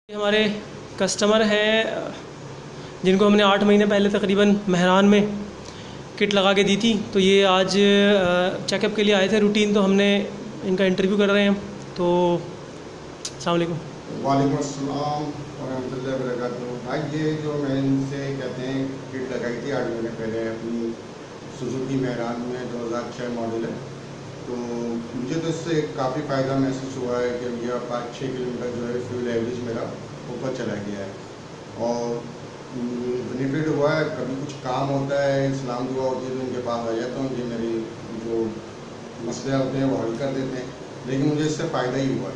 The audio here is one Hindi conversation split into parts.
हमारे कस्टमर हैं जिनको हमने 8 महीने पहले तकरीबन महरान में किट लगा के दी थी। तो ये आज चेकअप के लिए आए थे रूटीन, तो हमने इनका इंटरव्यू कर रहे हैं। तो अस्सलाम वालेकुम। वालेकुम अस्सलाम वरहमतुल्लाहि वबरकातुहू। आज ये जो मैं इनसे कहते हैं किट लगाई थी 8 महीने पहले अपनी सुजुकी महरान में 2006 मॉडल है। तो मुझे तो इससे काफ़ी फ़ायदा महसूस हुआ है कि भैया 5-6 किलोमीटर जो है फ्यूल एवरेज मेरा ऊपर चला गया है और बेनिफिट हुआ है। कभी कुछ काम होता है, इस्लाम दुआ होती है तो उनके पास आ जाता हूँ, ये मेरे जो मसले होते हैं वो हल कर देते हैं, लेकिन मुझे इससे फ़ायदा ही हुआ है।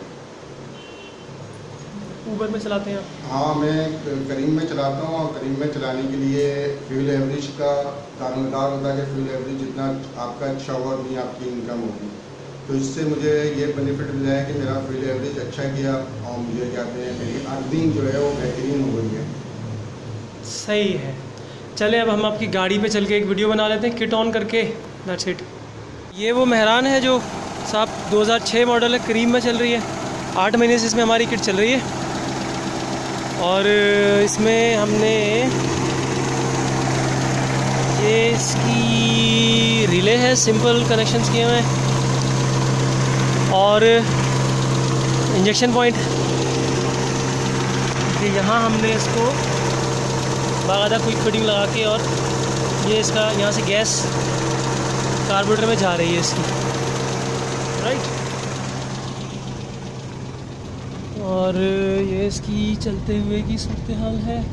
ऊबर में चलाते हैं? हाँ, मैं करीम में चलाता हूँ और करीम में चलाने के लिए फ्यूल एवरेज का दारोमदार होता है कि फ्यूल एवरेज जितना आपका अच्छा होगा उतनी आपकी इनकम होगी। तो इससे मुझे ये बेनिफिट मिला है कि मेरा फ्यूल एवरेज अच्छा किया और मुझे कहते हैं मेरी अर्निंग जो है वो बेहतरीन हो गई है। सही है। चले अब हम आपकी गाड़ी पे चल के एक वीडियो बना लेते हैं किट ऑन करके। That's it. ये वो महरान है जो साहब 2006 मॉडल है, करीम में चल रही है। 8 महीने से इसमें हमारी किट चल रही है और इसमें हमने ये इसकी रिले है, सिंपल कनेक्शंस किए हुए हैं और इंजेक्शन पॉइंट यहाँ हमने इसको बाकायदा क्विक फिटिंग लगा के, और ये इसका यहाँ से गैस कार्बोरेटर में जा रही है इसकी, राइट। और ये इसकी चलते हुए की सूरत हाल है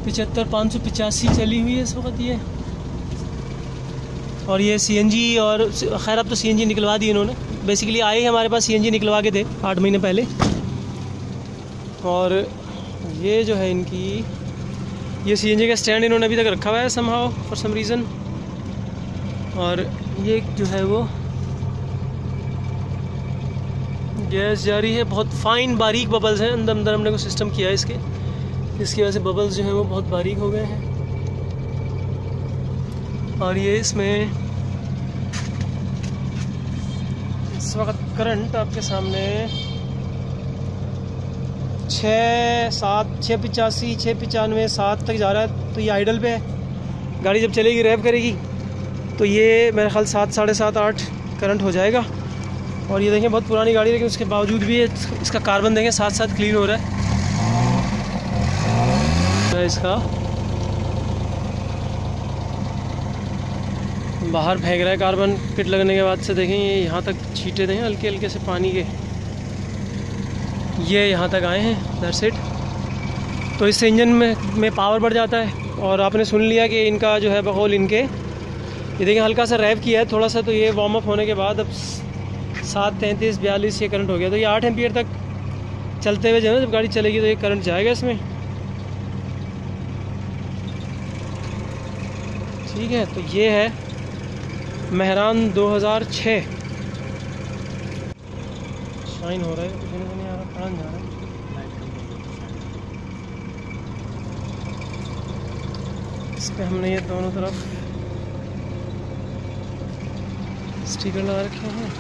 75,585 चली हुई है इस वक्त ये। और ये सीएनजी, और खैर अब तो सीएनजी निकलवा दी इन्होंने। बेसिकली आए ही हमारे पास सीएनजी निकलवा के थे 8 महीने पहले। और ये जो है इनकी, ये सीएनजी का स्टैंड इन्होंने अभी तक रखा हुआ है समहाउ फॉर सम रीज़न। और ये जो है वो गैस जारी है, बहुत फाइन बारीक बबल्स हैं अंदर हमने कुछ सिस्टम किया है इसके, इसकी वजह से बबल्स जो हैं वो बहुत बारीक हो गए हैं। और ये इसमें इस वक्त करंट आपके सामने 685, 695, 7 तक जा रहा है। तो ये आइडल पे है, गाड़ी जब चलेगी रैप करेगी तो ये मेरे ख्याल 7, 7.5, 8 करंट हो जाएगा। और ये देखें बहुत पुरानी गाड़ी है, लेकिन उसके बावजूद भी इसका कार्बन देखें साथ क्लीन हो रहा है। इसका बाहर फेंक रहा है कार्बन किट लगने के बाद से। देखें ये यहाँ तक छींटे दें हल्के हल्के से पानी के, ये यहाँ तक आए हैं। That's it. तो इससे इंजन में पावर बढ़ जाता है। और आपने सुन लिया कि इनका जो है बकौल इनके, ये देखें हल्का सा रैप किया है थोड़ा सा, तो ये वार्म अप होने के बाद अब 7.33, 42 ये करंट हो गया। तो ये 8 एम्पियर तक चलते हुए जो है जब गाड़ी चलेगी तो ये करंट जाएगा इसमें, ठीक है। तो ये है महरान 2006। शाइन हो रहा है, कुछ नहीं आ रहा, प्राण जा रहा है। इस पर हमने ये दोनों तरफ स्टिकर लगा रखे हैं।